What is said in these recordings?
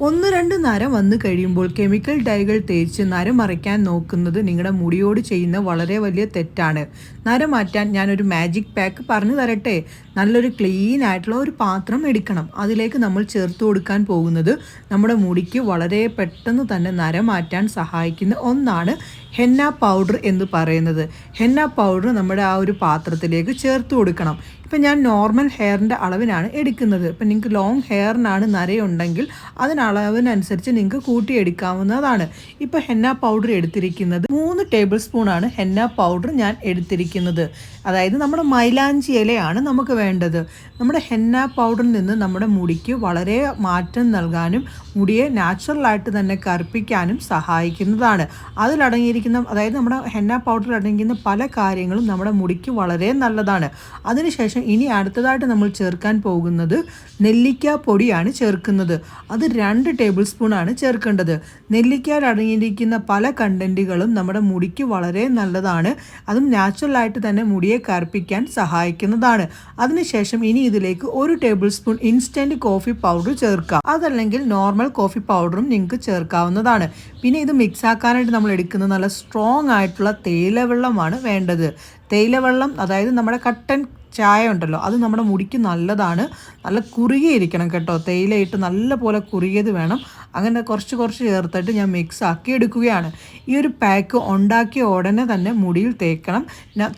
ഒന്ന് രണ്ട് നര വന്നു കഴിയുമ്പോൾ കെമിക്കൽ ഡൈകൾ തേച്ച് നര മറയ്ക്കാൻ നോക്കുന്നത് നിങ്ങളുടെ മുടിയോട് ചെയ്യുന്ന വളരെ വലിയ തെറ്റാണ്. നര മാറ്റാൻ ഞാനൊരു മാജിക് പാക്ക് പറഞ്ഞു തരട്ടെ. നല്ലൊരു ക്ലീൻ ആയിട്ടുള്ള ഒരു പാത്രം എടുക്കണം. അതിലേക്ക് നമ്മൾ ചേർത്ത് കൊടുക്കാൻ പോകുന്നത് നമ്മുടെ മുടിക്ക് വളരെ പെട്ടെന്ന് തന്നെ നര മാറ്റാൻ സഹായിക്കുന്ന ഒന്നാണ് ഹെന്ന പൗഡർ എന്ന് പറയുന്നത്. ഹെന്ന പൗഡർ നമ്മുടെ ആ ഒരു പാത്രത്തിലേക്ക് ചേർത്ത് കൊടുക്കണം. ഇപ്പം ഞാൻ നോർമൽ ഹെയറിൻ്റെ അളവിനാണ് എടുക്കുന്നത്. ഇപ്പം നിങ്ങൾക്ക് ലോങ് ഹെയറിനാണ് നരയുണ്ടെങ്കിൽ അതിനളവിനനുസരിച്ച് നിങ്ങൾക്ക് കൂട്ടിയെടുക്കാവുന്നതാണ്. ഇപ്പോൾ ഹെന്ന പൗഡർ എടുത്തിരിക്കുന്നത് 3 ടേബിൾ സ്പൂണാണ് ഹെന്ന പൗഡർ ഞാൻ എടുത്തിരിക്കുന്നത്. അതായത് നമ്മുടെ മൈലാഞ്ചി ഇലയാണ് നമുക്ക് വേണ്ടത്. നമ്മുടെ ഹെന്ന പൗഡറിൽ നിന്ന് നമ്മുടെ മുടിക്ക് വളരെ മാറ്റം നൽകാനും മുടിയെ നാച്ചുറലായിട്ട് തന്നെ കറുപ്പിക്കാനും സഹായിക്കുന്നതാണ്. അതിലടങ്ങിയിരിക്കുന്ന അതായത് നമ്മുടെ ഹെന്ന പൗഡറിൽ അടങ്ങിയിരിക്കുന്ന പല കാര്യങ്ങളും നമ്മുടെ മുടിക്ക് വളരെ നല്ലതാണ്. അതിനുശേഷം ഇനി അടുത്തതായിട്ട് നമ്മൾ ചേർക്കാൻ പോകുന്നത് നെല്ലിക്ക പൊടിയാണ് ചേർക്കുന്നത്. അത് 2 ടേബിൾ സ്പൂണാണ് ചേർക്കേണ്ടത്. നെല്ലിക്കയിൽ അടങ്ങിയിരിക്കുന്ന പല കണ്ടൻറ്റുകളും നമ്മുടെ മുടിക്ക് വളരെ നല്ലതാണ്. അതും നാച്ചുറലായിട്ട് തന്നെ മുടിയെ കറുപ്പിക്കാൻ സഹായിക്കുന്നതാണ്. അതിനുശേഷം ഇനി ഇതിലേക്ക് 1 table spoon instant coffee powder ചേർക്കാം. അതല്ലെങ്കിൽ നോർമൽ കോഫി പൗഡറും നിങ്ങൾക്ക് ചേർക്കാവുന്നതാണ്. പിന്നെ ഇത് മിക്സ് ആക്കാനായിട്ട് നമ്മൾ എടുക്കുന്നത് നല്ല സ്ട്രോങ് ആയിട്ടുള്ള തേയിലവെള്ളമാണ് വേണ്ടത്. തേയിലവെള്ളം അതായത് നമ്മുടെ കട്ടൻ ചായ ഉണ്ടല്ലോ, അത് നമ്മുടെ മുടിക്ക് നല്ലതാണ്. നല്ല കുറുകിയിരിക്കണം കേട്ടോ. തേയിലയിട്ട് നല്ല പോലെ കുറുകിയത് വേണം. അങ്ങനെ കുറച്ച് ചേർത്തിട്ട് ഞാൻ മിക്സ് ആക്കി എടുക്കുകയാണ്. ഈ ഒരു പാക്ക് ഉണ്ടാക്കിയ ഉടനെ തന്നെ മുടിയിൽ തേക്കണം.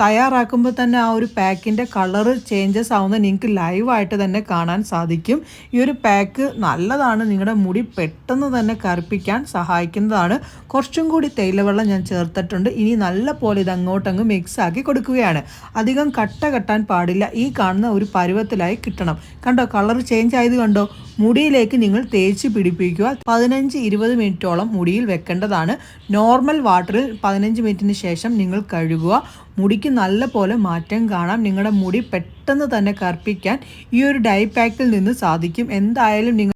തയ്യാറാക്കുമ്പോൾ തന്നെ ആ ഒരു പാക്കിൻ്റെ കളറ് ചേഞ്ചസ് ആവുന്നത് നിങ്ങൾക്ക് ലൈവായിട്ട് തന്നെ കാണാൻ സാധിക്കും. ഈ ഒരു പാക്ക് നല്ലതാണ്. നിങ്ങളുടെ മുടി പെട്ടെന്ന് തന്നെ കറുപ്പിക്കാൻ സഹായിക്കുന്നതാണ്. കുറച്ചും കൂടി തേയിലവെള്ളം ഞാൻ ചേർത്തിട്ടുണ്ട്. ഇനി നല്ല പോലെ ഇത് അങ്ങോട്ടങ്ങ് മിക്സ് ആക്കി കൊടുക്കുകയാണ്. അധികം കട്ട കെട്ടാൻ പാടില്ല. ഈ കാണുന്ന ഒരു പരുവത്തിലായി കിട്ടണം. കണ്ടോ, കളർ ചേഞ്ച് ആയത് കണ്ടോ. മുടിയിലേക്ക് നിങ്ങൾ തേച്ച് പിടിപ്പിക്കുക. 15-20 മിനിറ്റോളം മുടിയിൽ വെക്കേണ്ടതാണ്. നോർമൽ വാട്ടറിൽ 15 മിനിറ്റിന് ശേഷം നിങ്ങൾ കഴുകുക. മുടിക്ക് നല്ല പോലെ മാറ്റം കാണാം. നിങ്ങളുടെ മുടി പെട്ടെന്ന് തന്നെ കറുപ്പിക്കാൻ ഈ ഒരു ഡൈ പാക്കിൽ നിന്ന് സാധിക്കും. എന്തായാലും നിങ്ങൾ